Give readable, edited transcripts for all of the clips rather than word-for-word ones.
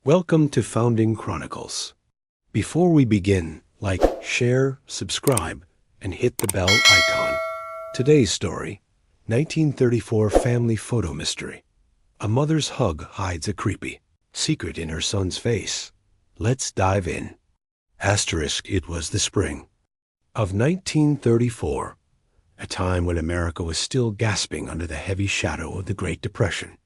Welcome to Founding Chronicles. Before we begin, like, share, subscribe, and hit the bell icon. Today's story, 1934 family photo mystery. A mother's hug hides a creepy secret in her son's face. Let's dive in. It was the spring of 1934, a time when America was still gasping under the heavy shadow of the Great Depression.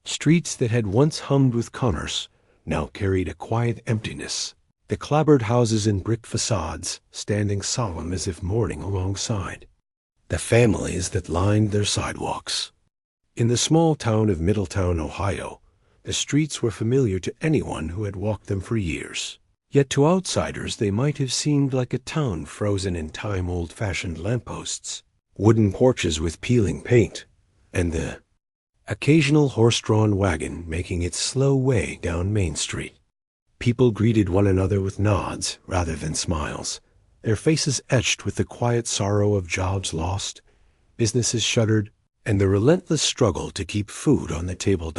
Streets that had once hummed with commerce now carried a quiet emptiness, the clapboard houses and brick facades standing solemn as if mourning alongside the families that lined their sidewalks. In the small town of Middletown, Ohio, the streets were familiar to anyone who had walked them for years. Yet to outsiders they might have seemed like a town frozen in time old-fashioned lampposts, wooden porches with peeling paint, and the occasional horse-drawn wagon making its slow way down Main Street. People greeted one another with nods rather than smiles, their faces etched with the quiet sorrow of jobs lost, businesses shuttered, and the relentless struggle to keep food on the table.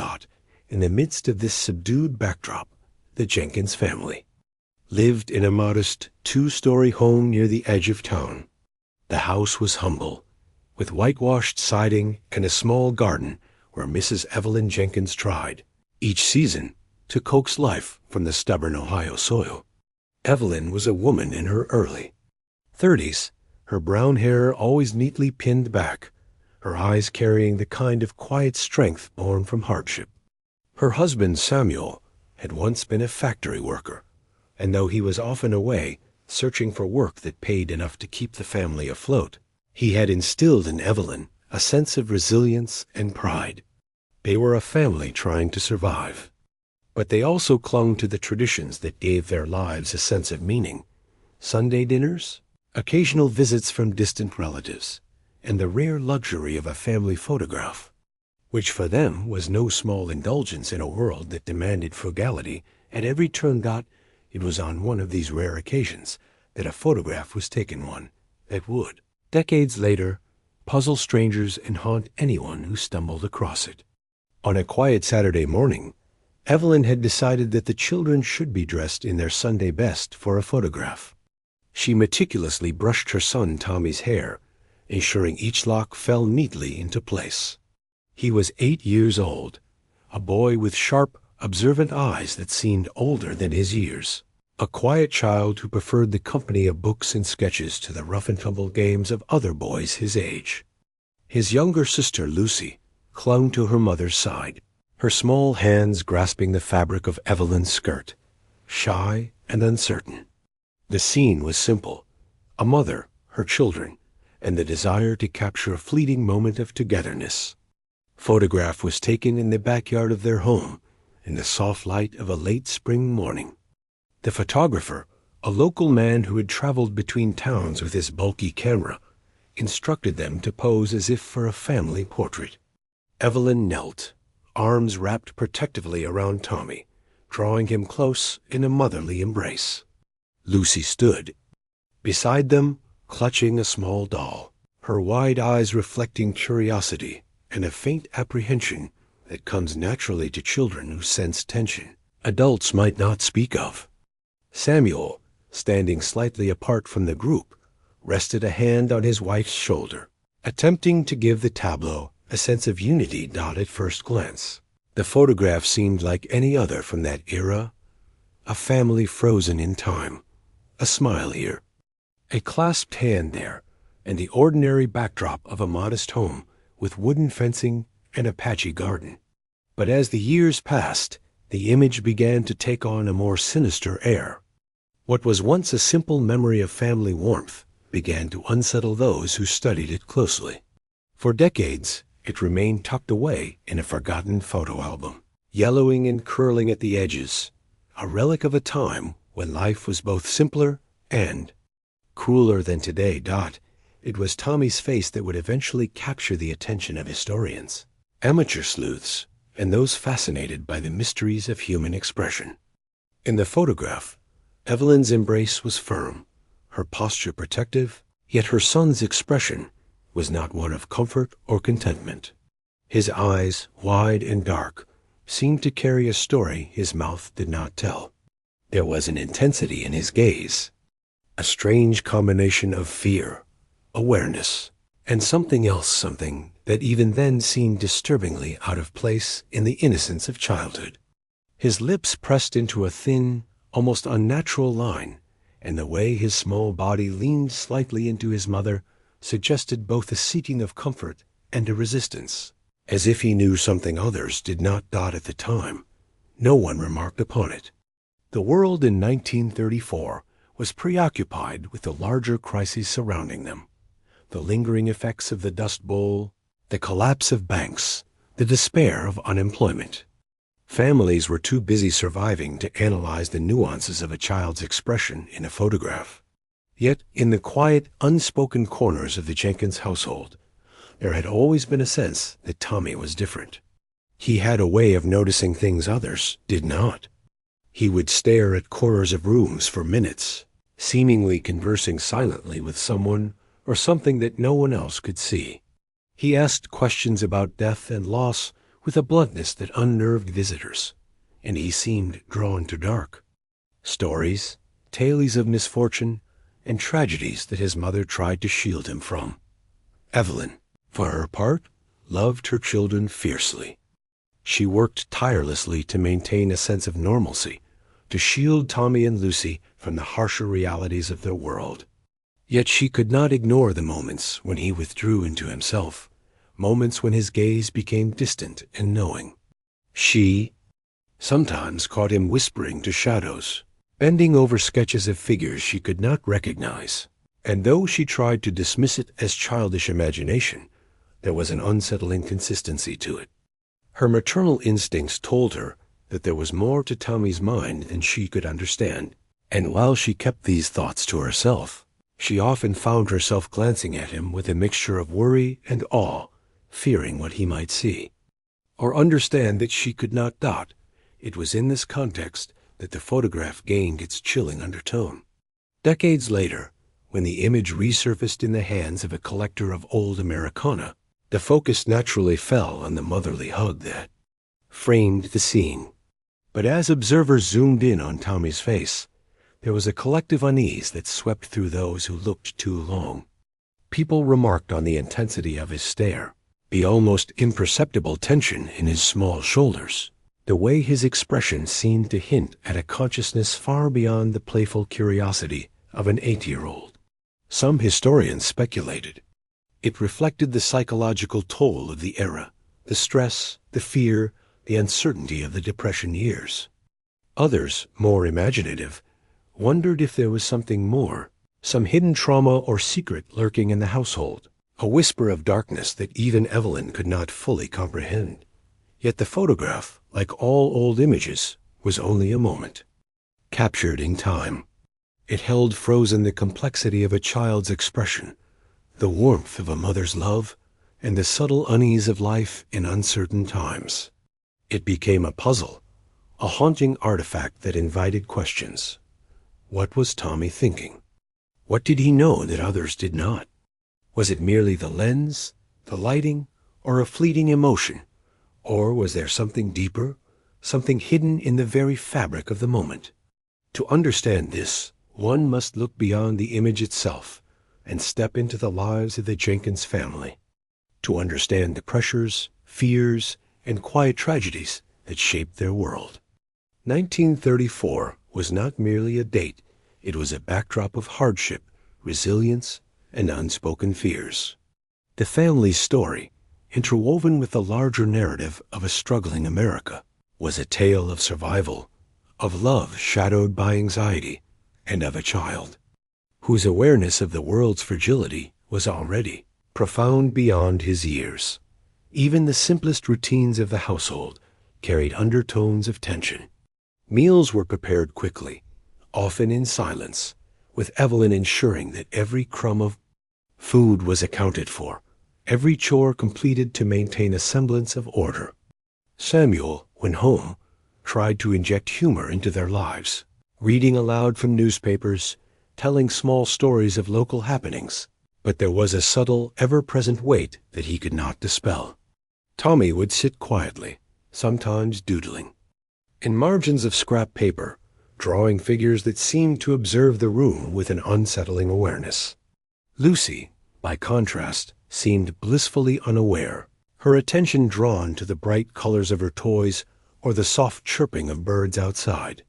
In the midst of this subdued backdrop, the Jenkins family lived in a modest two-story home near the edge of town. The house was humble, with whitewashed siding and a small garden where Mrs. Evelyn Jenkins tried, each season, to coax life from the stubborn Ohio soil. Evelyn was a woman in her early 30s, her brown hair always neatly pinned back, her eyes carrying the kind of quiet strength born from hardship. Her husband, Samuel, had once been a factory worker, and though he was often away, searching for work that paid enough to keep the family afloat, he had instilled in Evelyn a sense of resilience and pride. They were a family trying to survive, but they also clung to the traditions that gave their lives a sense of meaning. Sunday dinners, occasional visits from distant relatives, and the rare luxury of a family photograph, which for them was no small indulgence in a world that demanded frugality at every turn. It was on one of these rare occasions that a photograph was taken, one that would, decades later, puzzle strangers and haunt anyone who stumbled across it. On a quiet Saturday morning, Evelyn had decided that the children should be dressed in their Sunday best for a photograph. She meticulously brushed her son Tommy's hair, ensuring each lock fell neatly into place. He was 8 years old, a boy with sharp, observant eyes that seemed older than his years, a quiet child who preferred the company of books and sketches to the rough-and-tumble games of other boys his age. His younger sister, Lucy, clung to her mother's side, her small hands grasping the fabric of Evelyn's skirt, shy and uncertain. The scene was simple: a mother, her children, and the desire to capture a fleeting moment of togetherness. Photograph was taken in the backyard of their home, in the soft light of a late spring morning. The photographer, a local man who had traveled between towns with his bulky camera, instructed them to pose as if for a family portrait. Evelyn knelt, arms wrapped protectively around Tommy, drawing him close in a motherly embrace. Lucy stood beside them, clutching a small doll, her wide eyes reflecting curiosity and a faint apprehension that comes naturally to children who sense tension adults might not speak of. Samuel, standing slightly apart from the group, rested a hand on his wife's shoulder, attempting to give the tableau a sense of unity. At first glance, the photograph seemed like any other from that era, a family frozen in time, a smile here, a clasped hand there, and the ordinary backdrop of a modest home with wooden fencing and a patchy garden. But as the years passed, the image began to take on a more sinister air. What was once a simple memory of family warmth began to unsettle those who studied it closely. For decades, it remained tucked away in a forgotten photo album, yellowing and curling at the edges, a relic of a time when life was both simpler and crueler than today. It was Tommy's face that would eventually capture the attention of historians, amateur sleuths, and those fascinated by the mysteries of human expression. In the photograph, Evelyn's embrace was firm, her posture protective, yet her son's expression was not one of comfort or contentment. His eyes, wide and dark, seemed to carry a story his mouth did not tell. There was an intensity in his gaze, a strange combination of fear, awareness, and something else, something that even then seemed disturbingly out of place in the innocence of childhood. His lips pressed into a thin, almost unnatural line, and the way his small body leaned slightly into his mother suggested both a seeking of comfort and a resistance, as if he knew something others did not dot at the time. No one remarked upon it. The world in 1934 was preoccupied with the larger crises surrounding them, the lingering effects of the Dust Bowl, the collapse of banks, the despair of unemployment. Families were too busy surviving to analyze the nuances of a child's expression in a photograph. Yet, in the quiet, unspoken corners of the Jenkins household, there had always been a sense that Tommy was different. He had a way of noticing things others did not. He would stare at corners of rooms for minutes, seemingly conversing silently with someone or something that no one else could see. He asked questions about death and loss with a bluntness that unnerved visitors, and he seemed drawn to dark stories, tales of misfortune, and tragedies that his mother tried to shield him from. Evelyn, for her part, loved her children fiercely. She worked tirelessly to maintain a sense of normalcy, to shield Tommy and Lucy from the harsher realities of their world. Yet she could not ignore the moments when he withdrew into himself, moments when his gaze became distant and knowing. She sometimes caught him whispering to shadows, bending over sketches of figures she could not recognize, and though she tried to dismiss it as childish imagination, there was an unsettling consistency to it. Her maternal instincts told her that there was more to Tommy's mind than she could understand, and while she kept these thoughts to herself, she often found herself glancing at him with a mixture of worry and awe, fearing what he might see, or understand that she could not doubt. It was in this context that the photograph gained its chilling undertone. Decades later, when the image resurfaced in the hands of a collector of old Americana, the focus naturally fell on the motherly hug that framed the scene. But as observers zoomed in on Tommy's face, there was a collective unease that swept through those who looked too long. People remarked on the intensity of his stare, the almost imperceptible tension in his small shoulders, the way his expression seemed to hint at a consciousness far beyond the playful curiosity of an 8-year-old. Some historians speculated it reflected the psychological toll of the era, the stress, the fear, the uncertainty of the Depression years. Others, more imaginative, wondered if there was something more, some hidden trauma or secret lurking in the household, a whisper of darkness that even Evelyn could not fully comprehend. Yet the photograph, like all old images, was only a moment, captured in time. It held frozen the complexity of a child's expression, the warmth of a mother's love, and the subtle unease of life in uncertain times. It became a puzzle, a haunting artifact that invited questions. What was Tommy thinking? What did he know that others did not? Was it merely the lens, the lighting, or a fleeting emotion? Or was there something deeper, something hidden in the very fabric of the moment? To understand this, one must look beyond the image itself and step into the lives of the Jenkins family, to understand the pressures, fears, and quiet tragedies that shaped their world. 1934 was not merely a date, it was a backdrop of hardship, resilience, and unspoken fears. The family's story, interwoven with the larger narrative of a struggling America, was a tale of survival, of love shadowed by anxiety, and of a child whose awareness of the world's fragility was already profound beyond his years. Even the simplest routines of the household carried undertones of tension. Meals were prepared quickly, often in silence, with Evelyn ensuring that every crumb of food was accounted for, every chore completed to maintain a semblance of order. Samuel, when home, tried to inject humor into their lives, reading aloud from newspapers, telling small stories of local happenings, but there was a subtle, ever-present weight that he could not dispel. Tommy would sit quietly, sometimes doodling. In margins of scrap paper, drawing figures that seemed to observe the room with an unsettling awareness. Lucy, by contrast, seemed blissfully unaware, her attention drawn to the bright colors of her toys or the soft chirping of birds outside.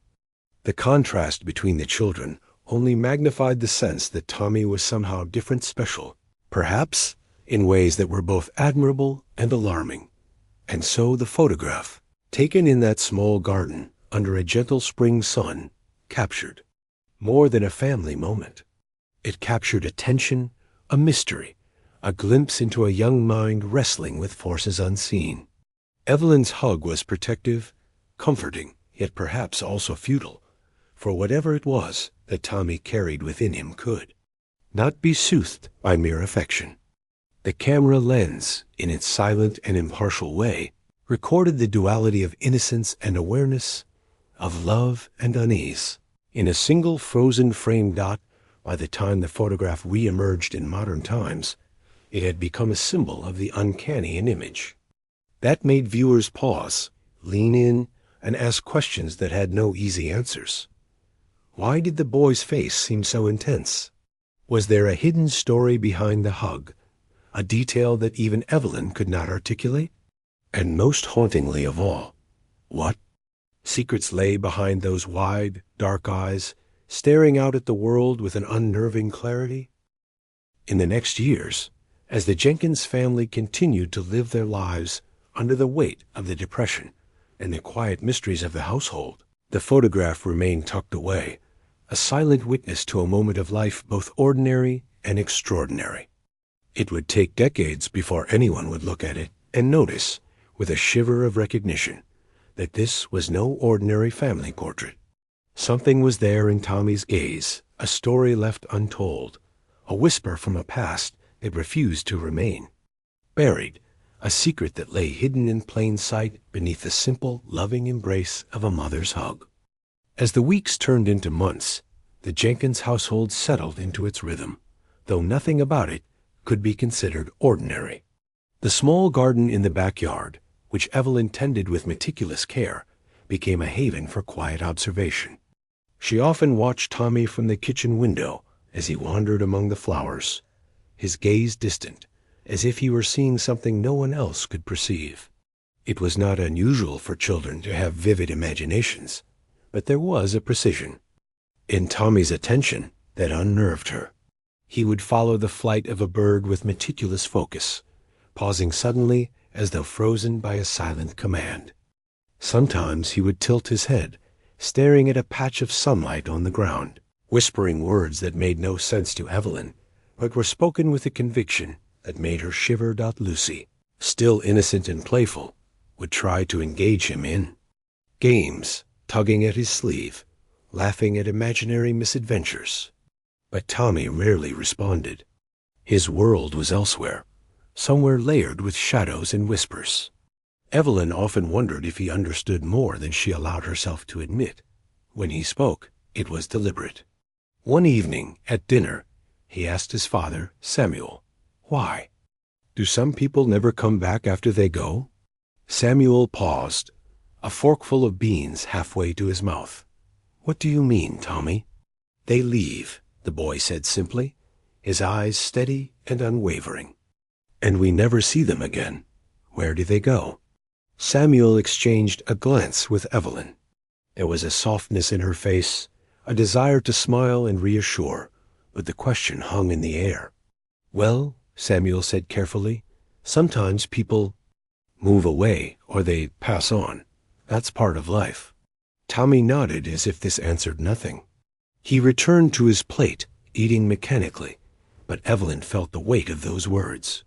The contrast between the children only magnified the sense that Tommy was somehow different, special, perhaps in ways that were both admirable and alarming. And so the photograph, taken in that small garden under a gentle spring sun, captured more than a family moment. It captured a tension, a mystery, a glimpse into a young mind wrestling with forces unseen. Evelyn's hug was protective, comforting, yet perhaps also futile, for whatever it was that Tommy carried within him could not be soothed by mere affection. The camera lens, in its silent and impartial way, recorded the duality of innocence and awareness, of love and unease. In a single frozen frame dot, by the time the photograph re-emerged in modern times, it had become a symbol of the uncanny in image. That made viewers pause, lean in, and ask questions that had no easy answers. Why did the boy's face seem so intense? Was there a hidden story behind the hug, a detail that even Evelyn could not articulate? And most hauntingly of all, what secrets lay behind those wide, dark eyes, staring out at the world with an unnerving clarity? In the next years, as the Jenkins family continued to live their lives under the weight of the Depression and the quiet mysteries of the household, the photograph remained tucked away, a silent witness to a moment of life both ordinary and extraordinary. It would take decades before anyone would look at it and notice, with a shiver of recognition, that this was no ordinary family portrait. Something was there in Tommy's gaze, a story left untold, a whisper from a past that refused to remain. Buried, a secret that lay hidden in plain sight beneath the simple, loving embrace of a mother's hug. As the weeks turned into months, the Jenkins household settled into its rhythm, though nothing about it could be considered ordinary. The small garden in the backyard, which Evelyn tended with meticulous care, became a haven for quiet observation. She often watched Tommy from the kitchen window as he wandered among the flowers, his gaze distant, as if he were seeing something no one else could perceive. It was not unusual for children to have vivid imaginations, but there was a precision in Tommy's attention that unnerved her. He would follow the flight of a bird with meticulous focus, pausing suddenly as though frozen by a silent command. Sometimes he would tilt his head, staring at a patch of sunlight on the ground, whispering words that made no sense to Evelyn, but were spoken with a conviction that made her shiver. Lucy, still innocent and playful, would try to engage him in games, tugging at his sleeve, laughing at imaginary misadventures. But Tommy rarely responded. His world was elsewhere, somewhere layered with shadows and whispers. Evelyn often wondered if he understood more than she allowed herself to admit. When he spoke, it was deliberate. One evening, at dinner, he asked his father, Samuel, "Why? Do some people never come back after they go?" Samuel paused, a forkful of beans halfway to his mouth. "What do you mean, Tommy?" "They leave," the boy said simply, his eyes steady and unwavering. "And we never see them again. Where do they go?" Samuel exchanged a glance with Evelyn. There was a softness in her face, a desire to smile and reassure, but the question hung in the air. "Well," Samuel said carefully, "sometimes people move away or they pass on. That's part of life." Tommy nodded as if this answered nothing. He returned to his plate, eating mechanically, but Evelyn felt the weight of those words.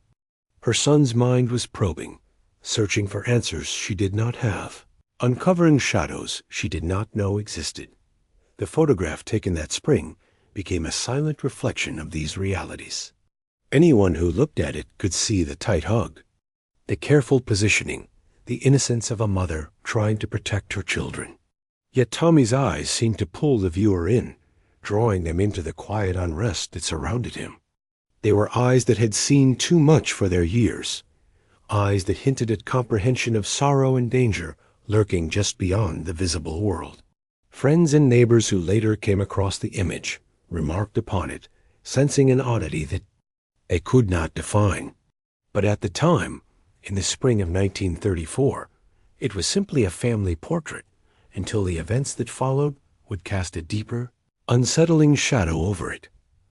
Her son's mind was probing, searching for answers she did not have, uncovering shadows she did not know existed. The photograph taken that spring became a silent reflection of these realities. Anyone who looked at it could see the tight hug, the careful positioning, the innocence of a mother trying to protect her children. Yet Tommy's eyes seemed to pull the viewer in, drawing them into the quiet unrest that surrounded him. They were eyes that had seen too much for their years, eyes that hinted at comprehension of sorrow and danger lurking just beyond the visible world. Friends and neighbors who later came across the image remarked upon it, sensing an oddity that they could not define. But at the time, in the spring of 1934, it was simply a family portrait, until the events that followed would cast a deeper, unsettling shadow over it.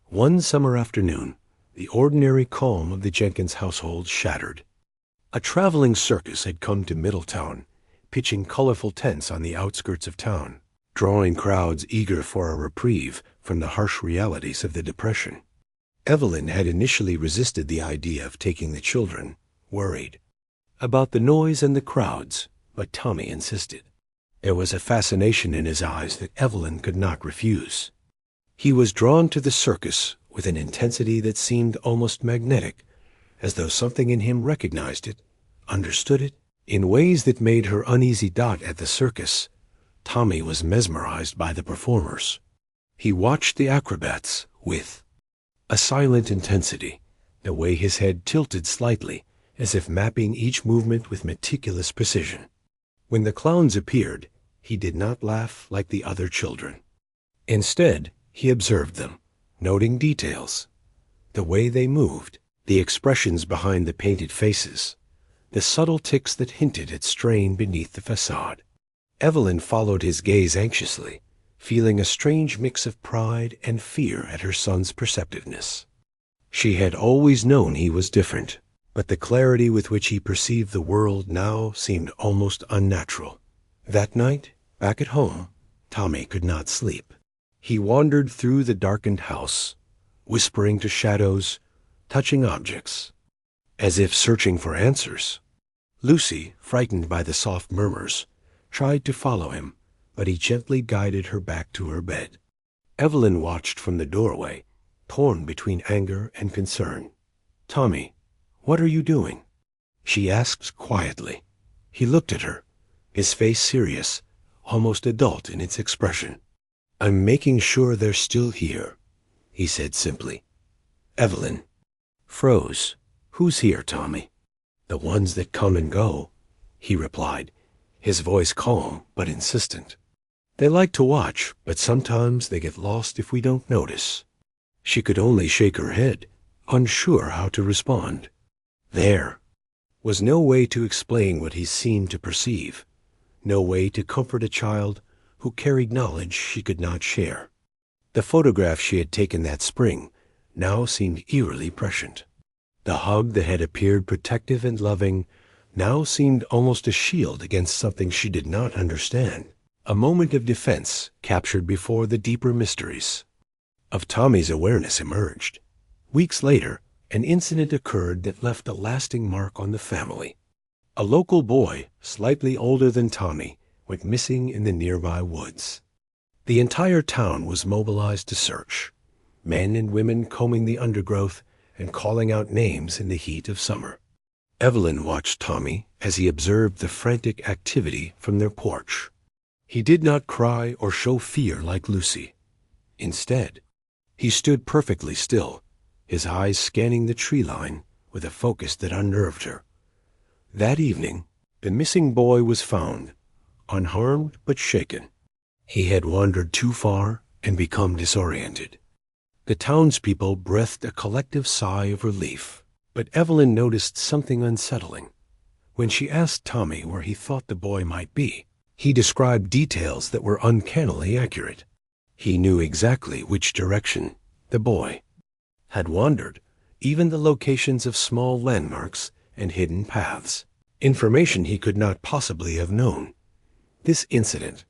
One summer afternoon, the ordinary calm of the Jenkins household shattered. A traveling circus had come to Middletown, pitching colorful tents on the outskirts of town, drawing crowds eager for a reprieve from the harsh realities of the Depression. Evelyn had initially resisted the idea of taking the children, worried about the noise and the crowds, but Tommy insisted. There was a fascination in his eyes that Evelyn could not refuse. He was drawn to the circus with an intensity that seemed almost magnetic, as though something in him recognized it, understood it. In ways that made her uneasy dot at the circus, Tommy was mesmerized by the performers. He watched the acrobats with a silent intensity, the way his head tilted slightly, as if mapping each movement with meticulous precision. When the clowns appeared, he did not laugh like the other children. Instead, he observed them, noting details, the way they moved, the expressions behind the painted faces, the subtle tics that hinted at strain beneath the facade. Evelyn followed his gaze anxiously, feeling a strange mix of pride and fear at her son's perceptiveness. She had always known he was different, but the clarity with which he perceived the world now seemed almost unnatural. That night, back at home, Tommy could not sleep. He wandered through the darkened house, whispering to shadows, touching objects, as if searching for answers. Lucy, frightened by the soft murmurs, tried to follow him, but he gently guided her back to her bed. Evelyn watched from the doorway, torn between anger and concern. "Tommy, what are you doing?" she asked quietly. He looked at her, his face serious, almost adult in its expression. "I'm making sure they're still here," he said simply. Evelyn froze. "Who's here, Tommy?" "The ones that come and go," he replied, his voice calm but insistent. "They like to watch, but sometimes they get lost if we don't notice." She could only shake her head, unsure how to respond. There was no way to explain what he seemed to perceive, no way to comfort a child who carried knowledge she could not share. The photograph she had taken that spring now seemed eerily prescient. The hug that had appeared protective and loving now seemed almost a shield against something she did not understand, a moment of defense captured before the deeper mysteries of Tommy's awareness emerged. Weeks later, an incident occurred that left a lasting mark on the family. A local boy, slightly older than Tommy, went missing in the nearby woods. The entire town was mobilized to search, men and women combing the undergrowth and calling out names in the heat of summer. Evelyn watched Tommy as he observed the frantic activity from their porch. He did not cry or show fear like Lucy. Instead, he stood perfectly still, his eyes scanning the tree line with a focus that unnerved her. That evening, the missing boy was found, unharmed but shaken. He had wandered too far and become disoriented. The townspeople breathed a collective sigh of relief, but Evelyn noticed something unsettling. When she asked Tommy where he thought the boy might be, he described details that were uncannily accurate. He knew exactly which direction the boy had wandered, even the locations of small landmarks and hidden paths, information he could not possibly have known. This incident,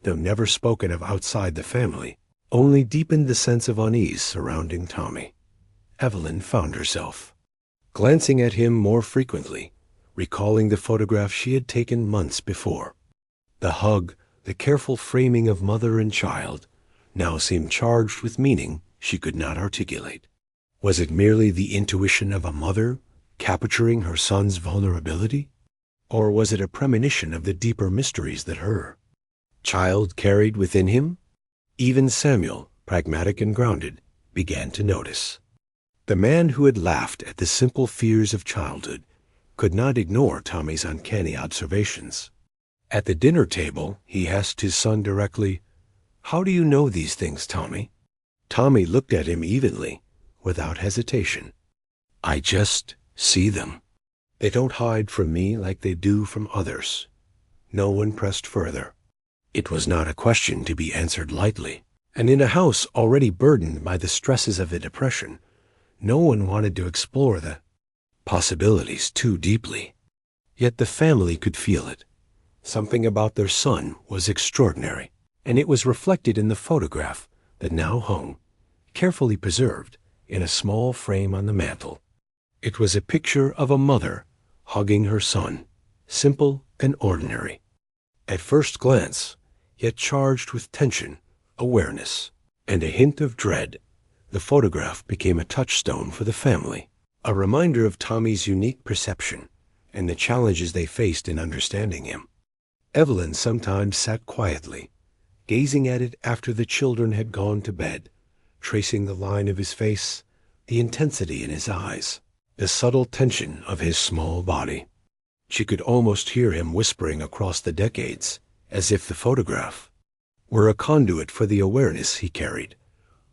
though never spoken of outside the family, only deepened the sense of unease surrounding Tommy. Evelyn found herself glancing at him more frequently, recalling the photograph she had taken months before. The hug, the careful framing of mother and child, now seemed charged with meaning she could not articulate. Was it merely the intuition of a mother capturing her son's vulnerability? Or was it a premonition of the deeper mysteries that her child carried within him? Even Samuel, pragmatic and grounded, began to notice. The man who had laughed at the simple fears of childhood could not ignore Tommy's uncanny observations. At the dinner table, he asked his son directly, "How do you know these things, Tommy?" Tommy looked at him evenly, without hesitation. "I just see them. They don't hide from me like they do from others." No one pressed further. It was not a question to be answered lightly, and in a house already burdened by the stresses of the Depression, no one wanted to explore the possibilities too deeply. Yet the family could feel it. Something about their son was extraordinary, and it was reflected in the photograph that now hung, carefully preserved, in a small frame on the mantel. It was a picture of a mother hugging her son, simple and ordinary. At first glance, yet charged with tension, awareness, and a hint of dread, the photograph became a touchstone for the family, a reminder of Tommy's unique perception and the challenges they faced in understanding him. Evelyn sometimes sat quietly, gazing at it after the children had gone to bed, tracing the line of his face, the intensity in his eyes, the subtle tension of his small body. She could almost hear him whispering across the decades, as if the photograph were a conduit for the awareness he carried,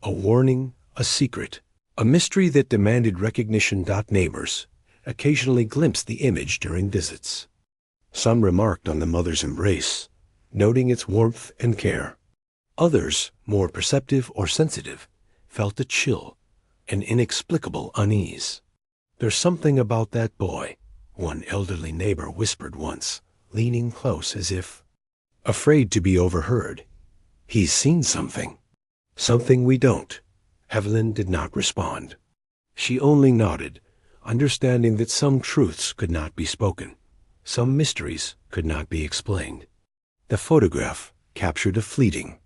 a warning, a secret, a mystery that demanded recognition. Neighbors occasionally glimpsed the image during visits. Some remarked on the mother's embrace, noting its warmth and care. Others, more perceptive or sensitive, felt a chill, an inexplicable unease. "There's something about that boy," one elderly neighbor whispered once, leaning close as if afraid to be overheard. "He's seen something." "Something we don't." Evelyn did not respond. She only nodded, understanding that some truths could not be spoken. Some mysteries could not be explained. The photograph captured a fleeting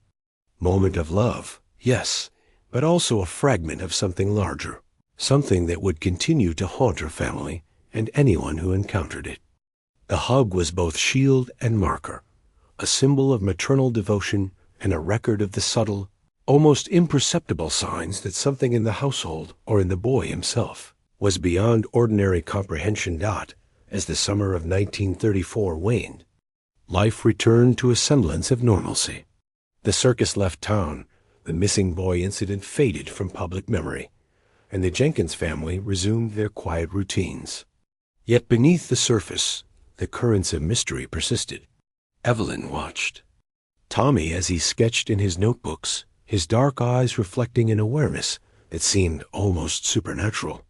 moment of love, yes, but also a fragment of something larger, something that would continue to haunt her family and anyone who encountered it. The hug was both shield and marker, a symbol of maternal devotion and a record of the subtle, almost imperceptible signs that something in the household or in the boy himself was beyond ordinary comprehension. As the summer of 1934 waned, life returned to a semblance of normalcy. The circus left town, the missing boy incident faded from public memory, and the Jenkins family resumed their quiet routines. Yet beneath the surface, the currents of mystery persisted. Evelyn watched Tommy as he sketched in his notebooks, his dark eyes reflecting an awareness that seemed almost supernatural.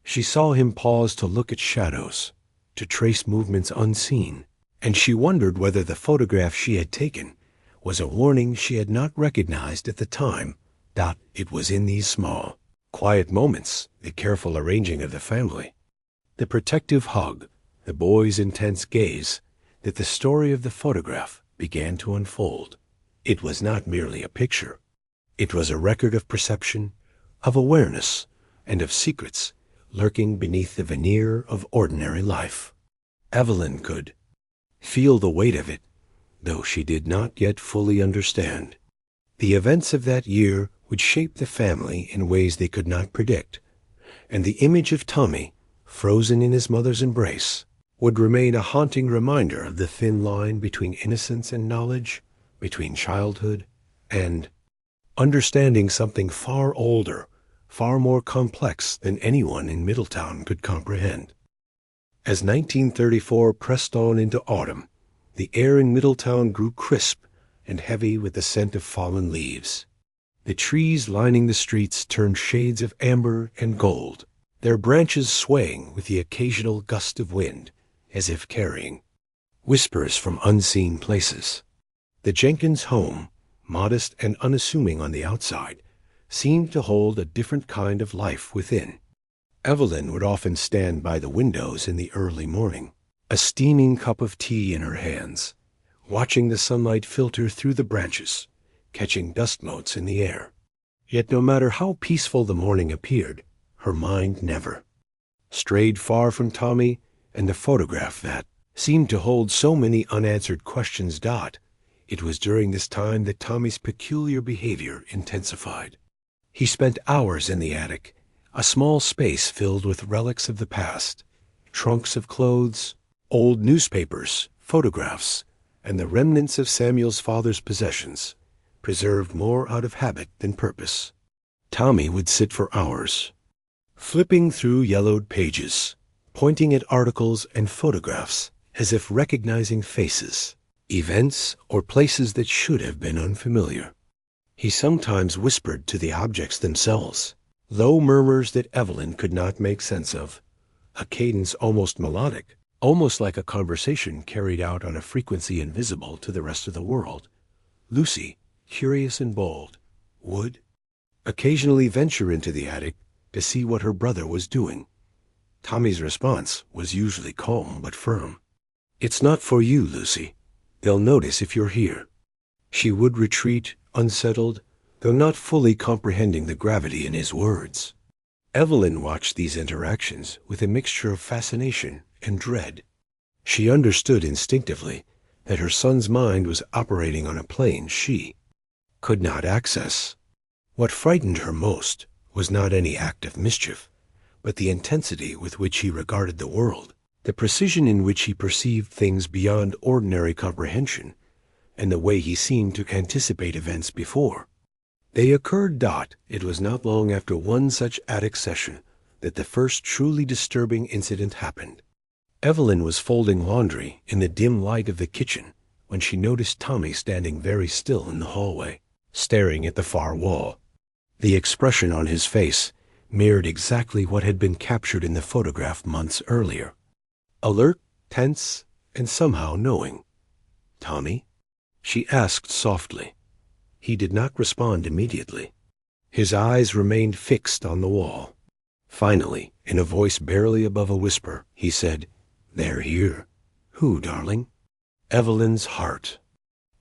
She saw him pause to look at shadows, to trace movements unseen, and she wondered whether the photograph she had taken was a warning she had not recognized at the time. It was in these small, quiet moments, the careful arranging of the family, the protective hug, the boy's intense gaze, that the story of the photograph began to unfold. It was not merely a picture. It was a record of perception, of awareness, and of secrets lurking beneath the veneer of ordinary life. Evelyn could feel the weight of it, though she did not yet fully understand. The events of that year would shape the family in ways they could not predict, and the image of Tommy, frozen in his mother's embrace, would remain a haunting reminder of the thin line between innocence and knowledge, between childhood and understanding something far older, far more complex than anyone in Middletown could comprehend. As 1934 pressed on into autumn, the air in Middletown grew crisp and heavy with the scent of fallen leaves. The trees lining the streets turned shades of amber and gold, their branches swaying with the occasional gust of wind, as if carrying whispers from unseen places. The Jenkins home, modest and unassuming on the outside, seemed to hold a different kind of life within. Evelyn would often stand by the windows in the early morning, a steaming cup of tea in her hands, watching the sunlight filter through the branches, catching dust motes in the air. Yet no matter how peaceful the morning appeared, her mind never strayed far from Tommy and the photograph that seemed to hold so many unanswered questions. It was during this time that Tommy's peculiar behavior intensified. He spent hours in the attic, a small space filled with relics of the past, trunks of clothes, old newspapers, photographs, and the remnants of Samuel's father's possessions, preserved more out of habit than purpose. Tommy would sit for hours, flipping through yellowed pages, pointing at articles and photographs as if recognizing faces, events, or places that should have been unfamiliar. He sometimes whispered to the objects themselves, low murmurs that Evelyn could not make sense of, a cadence almost melodic, almost like a conversation carried out on a frequency invisible to the rest of the world. Lucy, curious and bold, would occasionally venture into the attic to see what her brother was doing. Tommy's response was usually calm but firm. "It's not for you, Lucy. They'll notice if you're here." She would retreat, unsettled, though not fully comprehending the gravity in his words. Evelyn watched these interactions with a mixture of fascination and dread. She understood instinctively that her son's mind was operating on a plane she could not access. What frightened her most was not any act of mischief, but the intensity with which he regarded the world, the precision in which he perceived things beyond ordinary comprehension, and the way he seemed to anticipate events before. They occurred. It was not long after one such attic session that the first truly disturbing incident happened. Evelyn was folding laundry in the dim light of the kitchen when she noticed Tommy standing very still in the hallway, staring at the far wall. The expression on his face mirrored exactly what had been captured in the photograph months earlier. Alert, tense, and somehow knowing. "Tommy?" she asked softly. He did not respond immediately. His eyes remained fixed on the wall. Finally, in a voice barely above a whisper, he said, "They're here." "Who, darling?" Evelyn's heart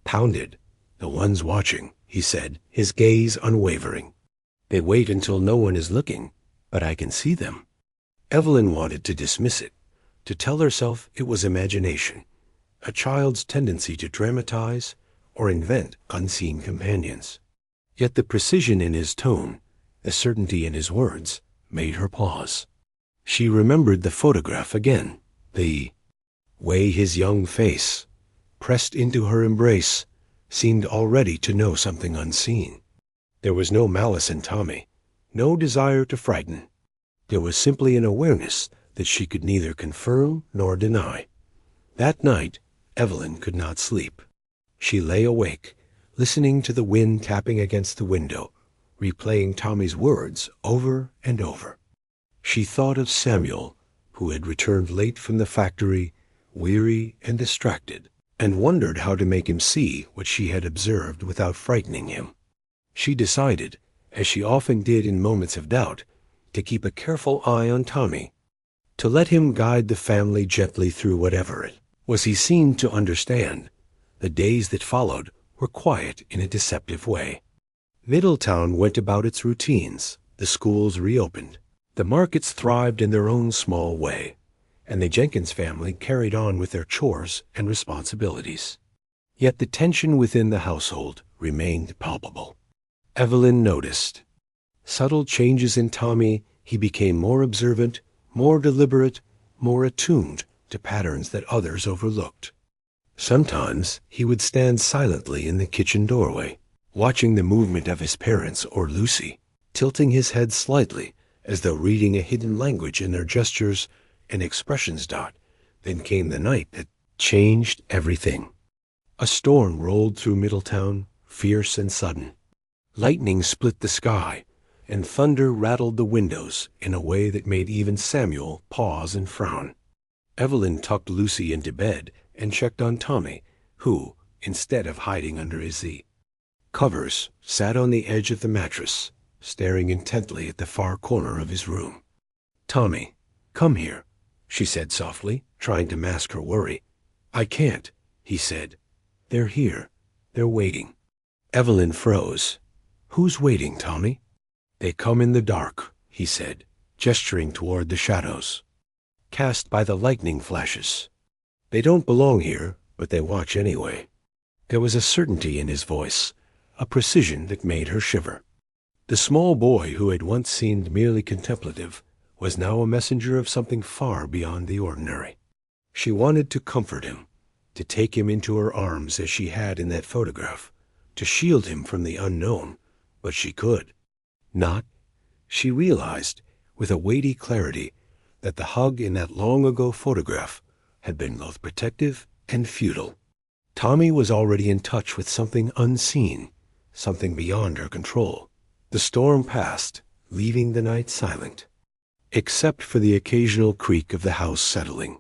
pounded. "The ones watching," he said, his gaze unwavering. "They wait until no one is looking, but I can see them." Evelyn wanted to dismiss it, to tell herself it was imagination, a child's tendency to dramatize or invent unseen companions. Yet the precision in his tone, the certainty in his words, made her pause. She remembered the photograph again, the way his young face, pressed into her embrace, seemed already to know something unseen. There was no malice in Tommy, no desire to frighten. There was simply an awareness that she could neither confirm nor deny. That night, Evelyn could not sleep. She lay awake, listening to the wind tapping against the window, replaying Tommy's words over and over. She thought of Samuel, who had returned late from the factory, weary and distracted, and wondered how to make him see what she had observed without frightening him. She decided, as she often did in moments of doubt, to keep a careful eye on Tommy, to let him guide the family gently through whatever it was he seemed to understand. The days that followed were quiet in a deceptive way. Middletown went about its routines, the schools reopened, the markets thrived in their own small way, and the Jenkins family carried on with their chores and responsibilities. Yet the tension within the household remained palpable. Evelyn noticed subtle changes in Tommy. He became more observant, more deliberate, more attuned to patterns that others overlooked. Sometimes he would stand silently in the kitchen doorway, watching the movement of his parents or Lucy, tilting his head slightly as though reading a hidden language in their gestures and expressions. Then came the night that changed everything. A storm rolled through Middletown, fierce and sudden. Lightning split the sky, and thunder rattled the windows in a way that made even Samuel pause and frown. Evelyn tucked Lucy into bed and checked on Tommy, who, instead of hiding under his covers, sat on the edge of the mattress, staring intently at the far corner of his room. "Tommy, come here," she said softly, trying to mask her worry. "I can't," he said. "They're here. They're waiting." Evelyn froze. "Who's waiting, Tommy?" "They come in the dark," he said, gesturing toward the shadows cast by the lightning flashes. "They don't belong here, but they watch anyway." There was a certainty in his voice, a precision that made her shiver. The small boy who had once seemed merely contemplative was now a messenger of something far beyond the ordinary. She wanted to comfort him, to take him into her arms as she had in that photograph, to shield him from the unknown, but she could not. She realized, with a weighty clarity, that the hug in that long-ago photograph had been both protective and futile. Tommy was already in touch with something unseen, something beyond her control. The storm passed, leaving the night silent, except for the occasional creak of the house settling.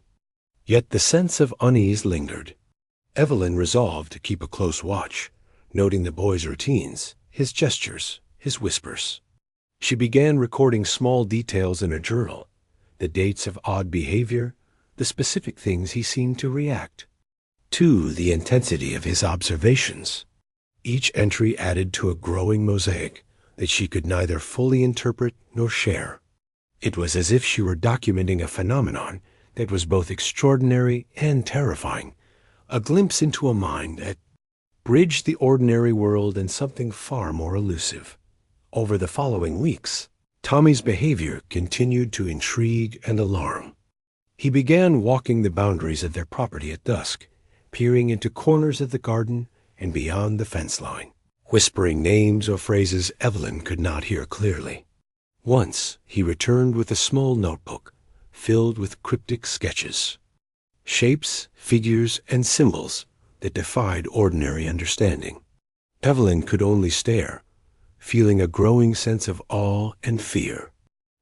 Yet the sense of unease lingered. Evelyn resolved to keep a close watch, noting the boy's routines, his gestures, his whispers. She began recording small details in a journal, the dates of odd behavior, the specific things he seemed to react to, the intensity of his observations. Each entry added to a growing mosaic that she could neither fully interpret nor share. It was as if she were documenting a phenomenon that was both extraordinary and terrifying, a glimpse into a mind that bridged the ordinary world and something far more elusive. Over the following weeks, Tommy's behavior continued to intrigue and alarm. He began walking the boundaries of their property at dusk, peering into corners of the garden and beyond the fence line, whispering names or phrases Evelyn could not hear clearly. Once he returned with a small notebook filled with cryptic sketches, shapes, figures, and symbols that defied ordinary understanding. Evelyn could only stare, feeling a growing sense of awe and fear.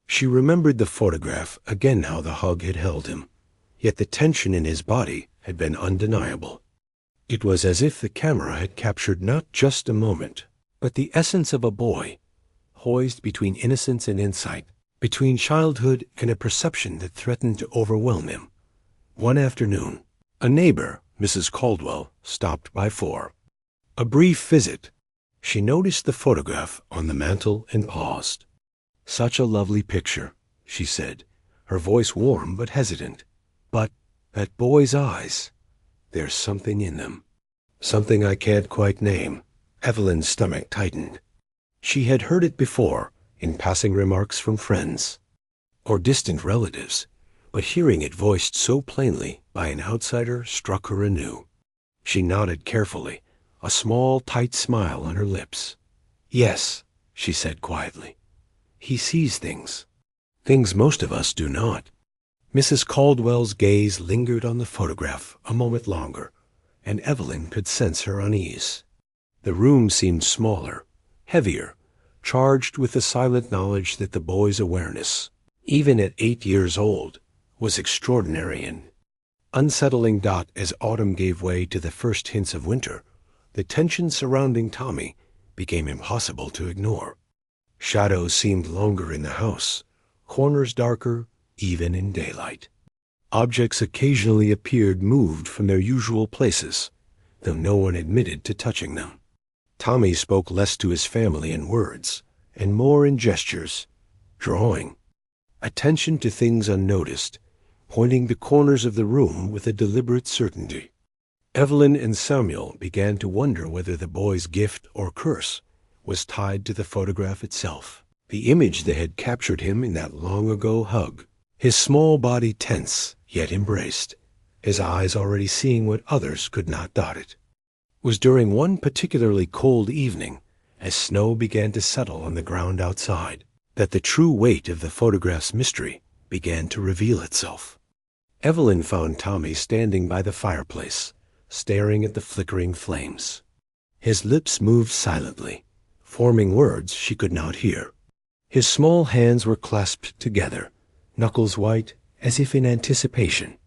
She remembered the photograph, again how the hug had held him, yet the tension in his body had been undeniable. It was as if the camera had captured not just a moment, but the essence of a boy, poised between innocence and insight, between childhood and a perception that threatened to overwhelm him. One afternoon, a neighbor, Mrs. Caldwell, stopped by 4. A brief visit. She noticed the photograph on the mantel and paused. "Such a lovely picture," she said, her voice warm but hesitant. "But that boy's eyes, there's something in them. Something I can't quite name." Evelyn's stomach tightened. She had heard it before, in passing remarks from friends or distant relatives, but hearing it voiced so plainly by an outsider struck her anew. She nodded carefully, a small, tight smile on her lips. "Yes," she said quietly. "He sees things. Things most of us do not." Mrs. Caldwell's gaze lingered on the photograph a moment longer, and Evelyn could sense her unease. The room seemed smaller, heavier, charged with the silent knowledge that the boy's awareness, even at 8 years old, was extraordinary and unsettling. As autumn gave way to the first hints of winter, the tension surrounding Tommy became impossible to ignore. Shadows seemed longer in the house, corners darker, even in daylight. Objects occasionally appeared moved from their usual places, though no one admitted to touching them. Tommy spoke less to his family in words, and more in gestures, drawing attention to things unnoticed, pointing to corners of the room with a deliberate certainty. Evelyn and Samuel began to wonder whether the boy's gift or curse was tied to the photograph itself, the image that had captured him in that long-ago hug, his small body tense yet embraced, his eyes already seeing what others could not. It was during one particularly cold evening, as snow began to settle on the ground outside, that the true weight of the photograph's mystery began to reveal itself. Evelyn found Tommy standing by the fireplace, staring at the flickering flames. His lips moved silently, forming words she could not hear. His small hands were clasped together, knuckles white, as if in anticipation.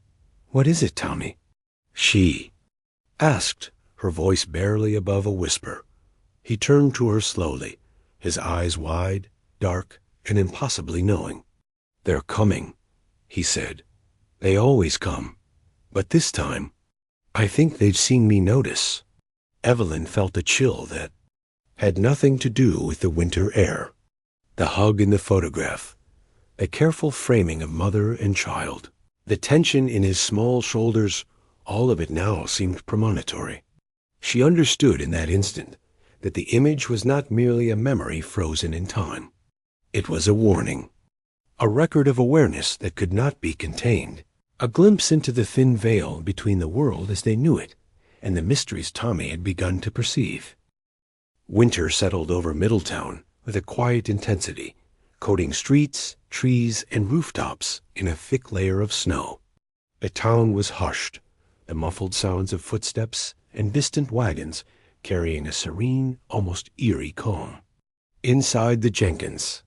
"What is it, Tommy?" she asked, her voice barely above a whisper. He turned to her slowly, his eyes wide, dark, and impossibly knowing. "They're coming," he said. "They always come. But this time, I think they've seen me notice." Evelyn felt a chill that had nothing to do with the winter air. The hug in the photograph, the careful framing of mother and child, the tension in his small shoulders, all of it now seemed premonitory. She understood in that instant that the image was not merely a memory frozen in time. It was a warning. a record of awareness that could not be contained, a glimpse into the thin veil between the world as they knew it and the mysteries Tommy had begun to perceive. Winter settled over Middletown with a quiet intensity, coating streets, trees, and rooftops in a thick layer of snow. The town was hushed, the muffled sounds of footsteps and distant wagons carrying a serene, almost eerie calm. Inside the Jenkins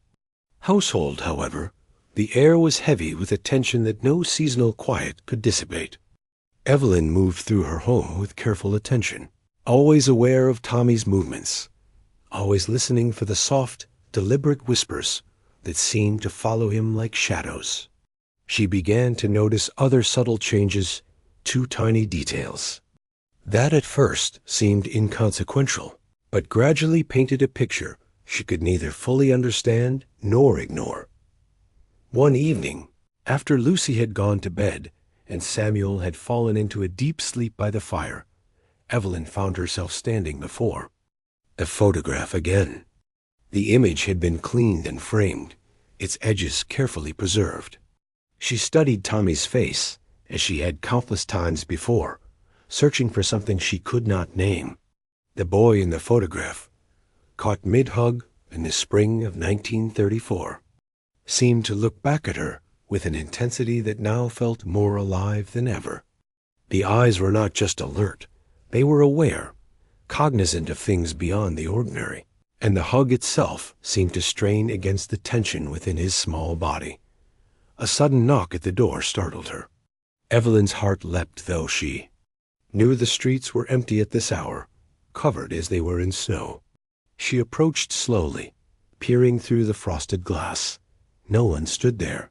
household, however, the air was heavy with a tension that no seasonal quiet could dissipate. Evelyn moved through her home with careful attention, always aware of Tommy's movements, always listening for the soft, deliberate whispers that seemed to follow him like shadows. She began to notice other subtle changes, two tiny details that at first seemed inconsequential, but gradually painted a picture she could neither fully understand nor ignore. One evening, after Lucy had gone to bed and Samuel had fallen into a deep sleep by the fire, Evelyn found herself standing before the photograph again. The image had been cleaned and framed, its edges carefully preserved. She studied Tommy's face, as she had countless times before, searching for something she could not name. The boy in the photograph, caught mid-hug in the spring of 1934, seemed to look back at her with an intensity that now felt more alive than ever. The eyes were not just alert, they were aware, cognizant of things beyond the ordinary, and the hug itself seemed to strain against the tension within his small body. A sudden knock at the door startled her. Evelyn's heart leapt, though she knew the streets were empty at this hour, covered as they were in snow. She approached slowly, peering through the frosted glass. No one stood there.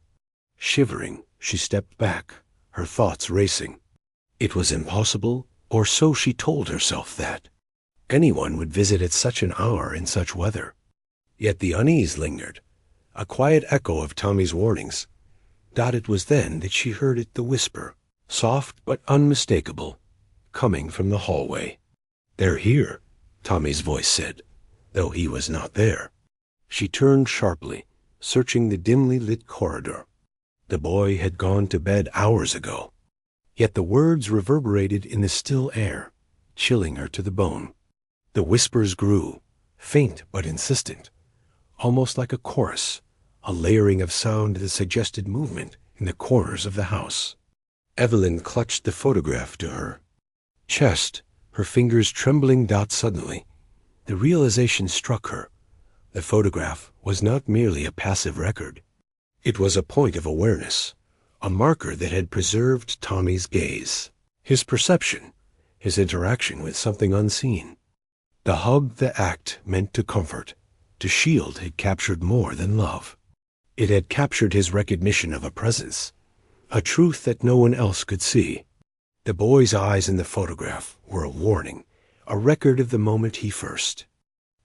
Shivering, she stepped back, her thoughts racing. It was impossible, or so she told herself, that anyone would visit at such an hour in such weather. Yet the unease lingered, a quiet echo of Tommy's warnings. It was then that she heard it, the whisper, soft but unmistakable, coming from the hallway. "They're here," Tommy's voice said, though he was not there. She turned sharply, searching the dimly lit corridor. The boy had gone to bed hours ago, yet the words reverberated in the still air, chilling her to the bone. The whispers grew, faint but insistent, almost like a chorus, a layering of sound that suggested movement in the corners of the house. Evelyn clutched the photograph to her chest, her fingers trembling. Suddenly, the realization struck her. The photograph was not merely a passive record. It was a point of awareness, a marker that had preserved Tommy's gaze, his perception, his interaction with something unseen. The hug, the act meant to comfort, to shield, had captured more than love. It had captured his recognition of a presence, a truth that no one else could see. The boy's eyes in the photograph were a warning, a record of the moment he first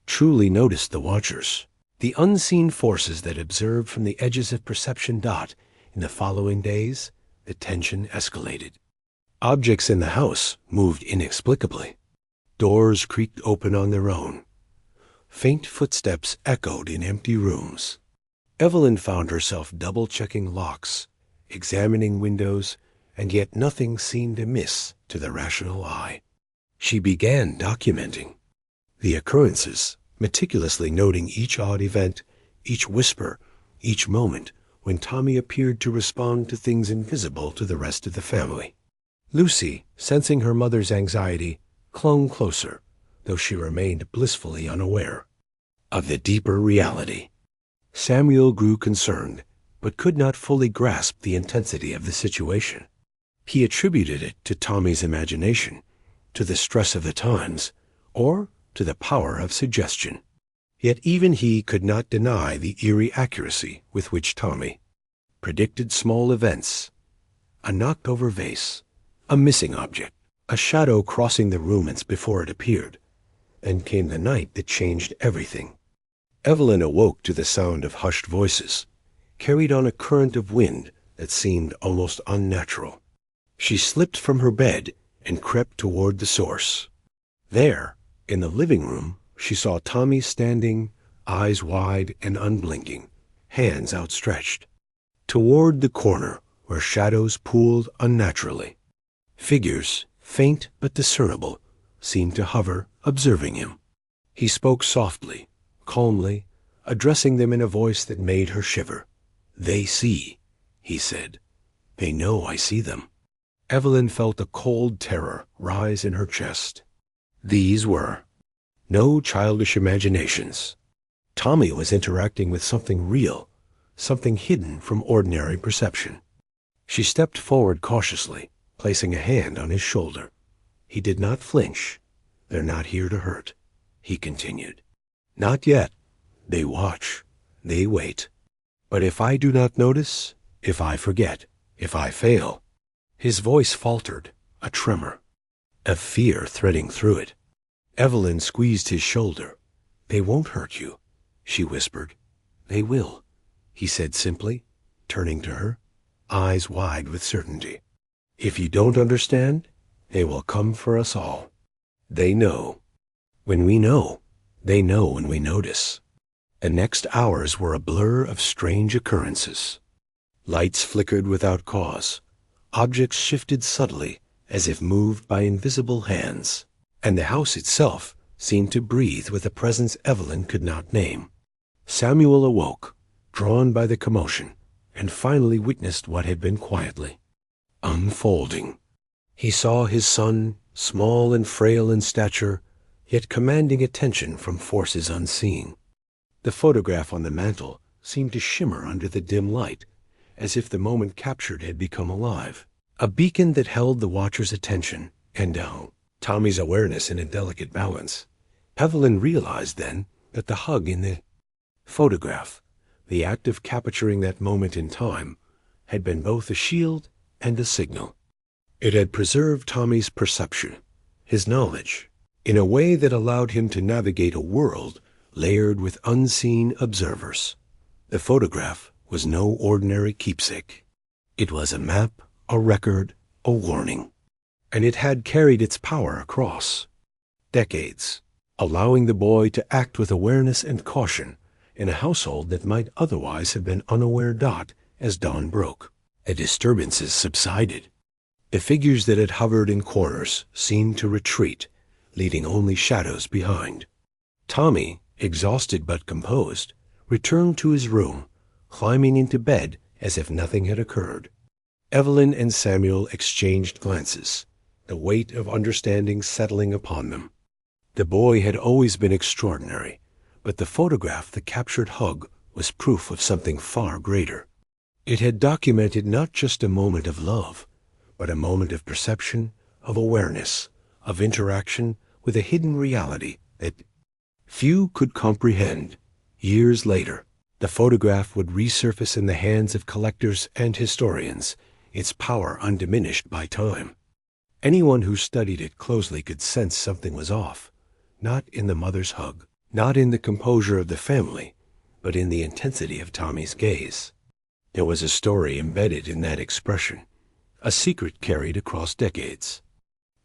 truly noticed the watchers, the unseen forces that observed from the edges of perception. In the following days, the tension escalated. Objects in the house moved inexplicably. Doors creaked open on their own. Faint footsteps echoed in empty rooms. Evelyn found herself double-checking locks, examining windows, and yet nothing seemed amiss to the rational eye. She began documenting the occurrences, meticulously noting each odd event, each whisper, each moment when Tommy appeared to respond to things invisible to the rest of the family. Lucy, sensing her mother's anxiety, clung closer, though she remained blissfully unaware of the deeper reality. Samuel grew concerned, but could not fully grasp the intensity of the situation. He attributed it to Tommy's imagination, to the stress of the times, or to the power of suggestion. Yet even he could not deny the eerie accuracy with which Tommy predicted small events. A knocked-over vase, a missing object, a shadow crossing the room before it appeared. And came the night that changed everything. Evelyn awoke to the sound of hushed voices, carried on a current of wind that seemed almost unnatural. She slipped from her bed and crept toward the source. There, in the living room, she saw Tommy standing, eyes wide and unblinking, hands outstretched. toward the corner where shadows pooled unnaturally. Figures, faint but discernible, seemed to hover, observing him. He spoke softly, calmly, addressing them in a voice that made her shiver. "They see," he said. "They know I see them." Evelyn felt a cold terror rise in her chest. These were no childish imaginations. Tommy was interacting with something real, something hidden from ordinary perception. She stepped forward cautiously, placing a hand on his shoulder. He did not flinch. "They're not here to hurt," he continued. "Not yet. They watch. They wait. But if I do not notice, if I forget, if I fail—" His voice faltered, a tremor, a fear threading through it. Evelyn squeezed his shoulder. "They won't hurt you," she whispered. "They will," he said simply, turning to her, eyes wide with certainty. "If you don't understand, they will come for us all. They know. When we know, they know when we notice." The next hours were a blur of strange occurrences. Lights flickered without cause. Objects shifted subtly, as if moved by invisible hands, and the house itself seemed to breathe with a presence Evelyn could not name. Samuel awoke, drawn by the commotion, and finally witnessed what had been quietly unfolding. He saw his son, small and frail in stature, yet commanding attention from forces unseen. The photograph on the mantel seemed to shimmer under the dim light, as if the moment captured had become alive, a beacon that held the watcher's attention, and now Tommy's awareness in a delicate balance. Evelyn realized then that the hug in the photograph, the act of capturing that moment in time, had been both a shield and a signal. It had preserved Tommy's perception, his knowledge, in a way that allowed him to navigate a world layered with unseen observers. The photograph was no ordinary keepsake. It was a map, a record, a warning. And it had carried its power across decades, allowing the boy to act with awareness and caution in a household that might otherwise have been unaware. As dawn broke, the disturbances subsided. The figures that had hovered in corners seemed to retreat, leaving only shadows behind. Tommy, exhausted but composed, returned to his room, climbing into bed as if nothing had occurred. Evelyn and Samuel exchanged glances, the weight of understanding settling upon them. The boy had always been extraordinary, but the photograph that captured hug was proof of something far greater. It had documented not just a moment of love, but a moment of perception, of awareness, of interaction with a hidden reality that few could comprehend. Years later, the photograph would resurface in the hands of collectors and historians, its power undiminished by time. Anyone who studied it closely could sense something was off, not in the mother's hug, not in the composure of the family, but in the intensity of Tommy's gaze. There was a story embedded in that expression, a secret carried across decades,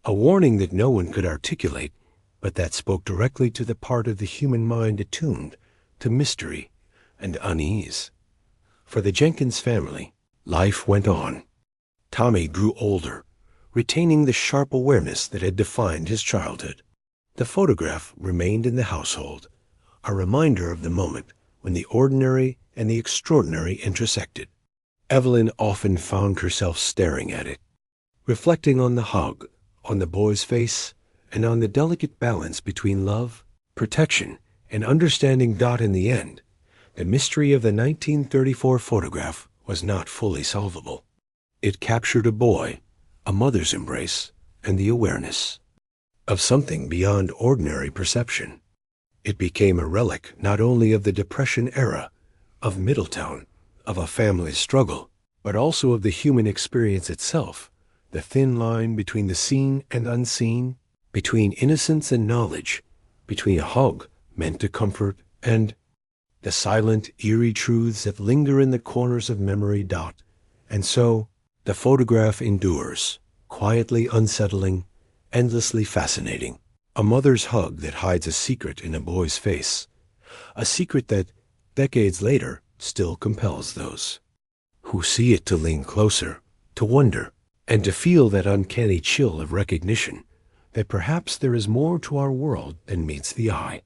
a warning that no one could articulate, but that spoke directly to the part of the human mind attuned to mystery and unease. For the Jenkins family, life went on. Tommy grew older, retaining the sharp awareness that had defined his childhood. The photograph remained in the household, a reminder of the moment when the ordinary and the extraordinary intersected. Evelyn often found herself staring at it, reflecting on the hug, on the boy's face, and on the delicate balance between love, protection, and understanding. In the end, the mystery of the 1934 photograph was not fully solvable. It captured a boy, a mother's embrace, and the awareness of something beyond ordinary perception. It became a relic not only of the Depression era, of Middletown, of a family's struggle, but also of the human experience itself, the thin line between the seen and unseen, between innocence and knowledge, between a hug meant to comfort and the silent, eerie truths that linger in the corners of memory. And so, the photograph endures, quietly unsettling, endlessly fascinating. A mother's hug that hides a secret in a boy's face, a secret that, decades later, still compels those who see it to lean closer, to wonder, and to feel that uncanny chill of recognition that perhaps there is more to our world than meets the eye.